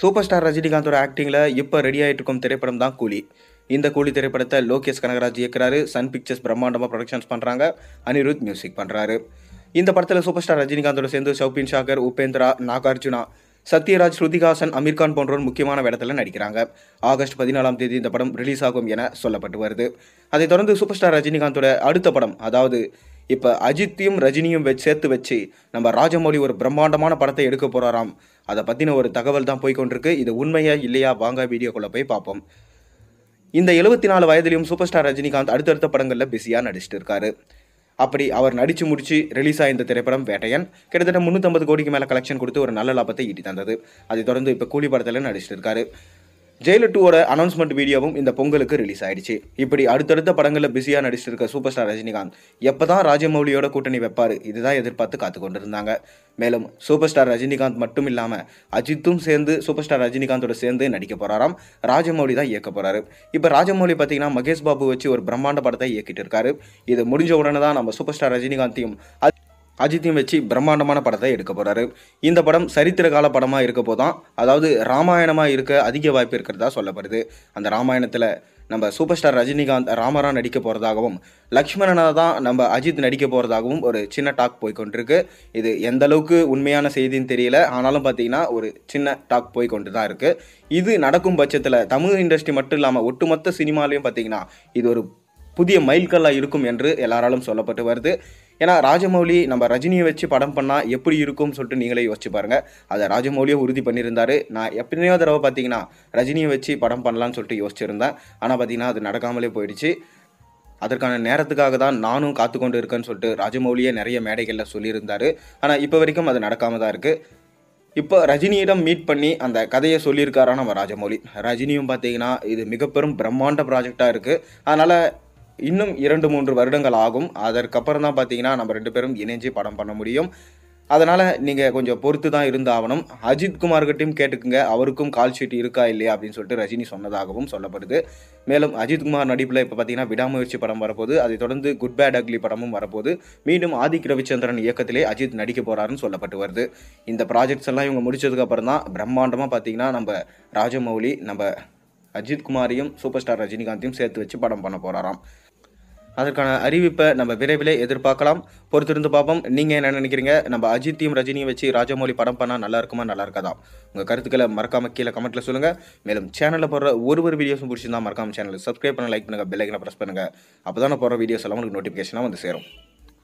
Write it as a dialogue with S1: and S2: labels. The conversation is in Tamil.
S1: சூப்பர் ஸ்டார் ரஜினிகாந்தோட ஆக்டிங்கில் இப்போ ரெடி ஆகிட்டு இருக்கும் திரைப்படம் தான் கூலி. இந்த கூலி திரைப்படத்தை லோகேஷ் கனகராஜ் இயக்குறாரு. சன் பிக்சர்ஸ் பிரம்மாண்டமாக ப்ரொடக்ஷன்ஸ் பண்ணுறாங்க. அனிருத் மியூசிக் பண்ணுறாரு. இந்த படத்தில் சூப்பர் ஸ்டார் ரஜினிகாந்தோட சேர்ந்து ஷௌபின் ஷாகர், உபேந்திரா, நாகார்ஜுனா, சத்யராஜ், ஸ்ருதிஹாசன், அமீர்கான் போன்றோர் முக்கியமான வேடத்தில் நடிக்கிறாங்க. ஆகஸ்ட் 14ஆம் தேதி இந்த படம் ரிலீஸ் ஆகும் என சொல்லப்பட்டு வருது. அதைத் தொடர்ந்து சூப்பர் ஸ்டார் ரஜினிகாந்தோட அடுத்த படம், அதாவது இப்போ அஜித்தையும் ரஜினியும் சேர்த்து வச்சு நம்ம ராஜமௌலி ஒரு பிரம்மாண்டமான படத்தை எடுக்க போகிறாராம். அதை பற்றின ஒரு தகவல் தான் போய்கொண்டிருக்கு. இது உண்மையா இல்லையா, வாங்க வீடியோக்குள்ளே போய் பார்ப்போம். இந்த 74 வயதிலையும் சூப்பர் ஸ்டார் ரஜினிகாந்த் அடுத்தடுத்த படங்களில் பிஸியாக நடிச்சிட்டு இருக்காரு. அப்படி அவர் நடித்து முடிச்சு ரிலீஸ் ஆகிய இந்த திரைப்படம் வேட்டையன் கிட்டத்தட்ட 350 கோடிக்கு மேலே கலெக்ஷன் கொடுத்து ஒரு நல்ல லாபத்தை ஈட்டி தந்தது. அதைத் தொடர்ந்து இப்போ கூலி படத்தில் நடிச்சிட்டு இருக்காரு. ஜெயிலர் 2ஓட அனௌன்ஸ்மெண்ட் வீடியோவும் இந்த பொங்கலுக்கு ரிலீஸ் ஆயிடுச்சு. இப்படி அடுத்தடுத்த படங்களில் பிஸியாக நடிச்சிட்டு இருக்க சூப்பர் ஸ்டார் ரஜினிகாந்த் எப்போ தான் ராஜமௌலியோட கூட்டணி வைப்பார், இதுதான் எதிர்பார்த்து காத்து கொண்டு இருந்தாங்க. மேலும் சூப்பர் ஸ்டார் ரஜினிகாந்த் மட்டும் இல்லாமல் அஜித்தும் சேர்ந்து சூப்பர் ஸ்டார் ரஜினிகாந்தோட சேர்ந்து நடிக்க போகிறாராம். ராஜமௌலி தான் இயக்க போகிறாரு. இப்போ ராஜமௌலி பார்த்தீங்கன்னா மகேஷ் பாபு வச்சு ஒரு பிரம்மாண்ட படத்தை இயக்கிட்டு இருக்காரு. இது முடிஞ்ச உடனே தான் நம்ம சூப்பர் ஸ்டார் ரஜினிகாந்தையும் அஜித்தையும் வச்சு பிரம்மாண்டமான படத்தை எடுக்க போகிறாரு. இந்த படம் சரித்திர கால படமாக இருக்க போதான், அதாவது ராமாயணமாக இருக்க அதிக வாய்ப்பு இருக்கிறதா சொல்லப்படுது. அந்த ராமாயணத்தில் நம்ம சூப்பர் ஸ்டார் ரஜினிகாந்த் ராமரா நடிக்க போகிறதாகவும், லக்ஷ்மணனாக தான் நம்ம அஜித் நடிக்க போகிறதாகவும் ஒரு சின்ன டாக் போய்கொண்டிருக்கு. இது எந்த அளவுக்கு உண்மையான செய்தின்னு தெரியல, ஆனாலும் பார்த்தீங்கன்னா ஒரு சின்ன டாக் போய்கொண்டு தான் இருக்குது. இது நடக்கும் பட்சத்தில் தமிழ் இண்டஸ்ட்ரி மட்டும் இல்லாமல் ஒட்டுமொத்த சினிமாலையும் பார்த்தீங்கன்னா இது ஒரு புதிய மைல்கல்லாக இருக்கும் என்று எல்லாராலும் சொல்லப்பட்டு வருது. ஏன்னா ராஜமௌலி நம்ம ரஜினியை வச்சு படம் பண்ணால் எப்படி இருக்கும்னு சொல்லிட்டு நீங்களே யோசிச்சு பாருங்கள். அதை ராஜமௌலியே உறுதி பண்ணியிருந்தாரு. நான் எப்படியோ தடவை பார்த்தீங்கன்னா ரஜினியை வச்சு படம் பண்ணலான்னு சொல்லிட்டு யோசிச்சிருந்தேன். ஆனால் பார்த்தீங்கன்னா அது நடக்காமலே போயிடுச்சு. அதற்கான நேரத்துக்காக தான் நானும் காத்துக்கொண்டு இருக்கேன்னு சொல்லிட்டு ராஜமௌலியே நிறைய மேடைகளில் சொல்லியிருந்தார். ஆனால் இப்போ வரைக்கும் அது நடக்காம தான் இருக்குது. இப்போ ரஜினியிடம் மீட் பண்ணி அந்த கதையை சொல்லியிருக்காரா நம்ம ராஜமௌலி. ரஜினியும் பார்த்தீங்கன்னா இது மிக பெரும் பிரம்மாண்ட ப்ராஜெக்டாக இருக்குது. அதனால் இன்னும் 2-3 வருடங்கள் ஆகும். அதற்கப்புறம் தான் பார்த்தீங்கன்னா நம்ம 2 பேரும் இணைஞ்சு படம் பண்ண முடியும். அதனால் நீங்கள் கொஞ்சம் பொறுத்து தான் இருந்து ஆகணும். அஜித் குமார்கிட்டையும் கேட்டுக்குங்க, அவருக்கும் கால் ஷீட் இருக்கா இல்லையா அப்படின்னு சொல்லிட்டு ரஜினி சொன்னதாகவும் சொல்லப்படுது. மேலும் அஜித் குமார் நடிப்பில் இப்போ பார்த்தீங்கன்னா விடாமுயற்சி படம் வரப்போது. அதைத் தொடர்ந்து குட் பேட் அக்லி படமும் வரப்போது. மீண்டும் ஆதிக் ரவிச்சந்திரன் இயக்கத்திலே அஜித் நடிக்க போகிறாருன்னு சொல்லப்பட்டு வருது. இந்த ப்ராஜெக்ட்ஸ் எல்லாம் இவங்க முடிச்சதுக்கப்புறம் தான் பிரம்மாண்டமாக பார்த்தீங்கன்னா நம்ம ராஜமௌலி நம்ம அஜித் குமாரையும் சூப்பர் ஸ்டார் ரஜினிகாந்தையும் சேர்த்து வச்சு படம் பண்ண போகிறாராம். அதற்கான அறிவிப்பை நம்ம விரைவிலே எதிர்பார்க்கலாம். பொறுத்திருந்து பார்ப்போம். நீங்கள் என்ன நினைக்கிறீங்க? நம்ம அஜித்தையும் ரஜினியும் வச்சு ராஜமௌலி படம் பண்ணால் நல்லா இருக்குமா, நல்லா இருக்காதா? உங்கள் கருத்துக்களை மறக்காமல் கீழே கமெண்ட்டில் சொல்லுங்கள். மேலும் சேனலில் போடுற ஒரு வீடியோஸும் பிடிச்சிருந்தா மறக்காமல் சேனலை சப்ஸ்கிரைப் பண்ண, லைக் பண்ணுங்கள், பெல் ஐக்கனை ப்ரெஸ் பண்ணுங்கள். அப்போ தான் நான் போடுற வீடியோஸ் எல்லாம் உங்களுக்கு நோட்டிஃபிகேஷனாக வந்து சேரும்.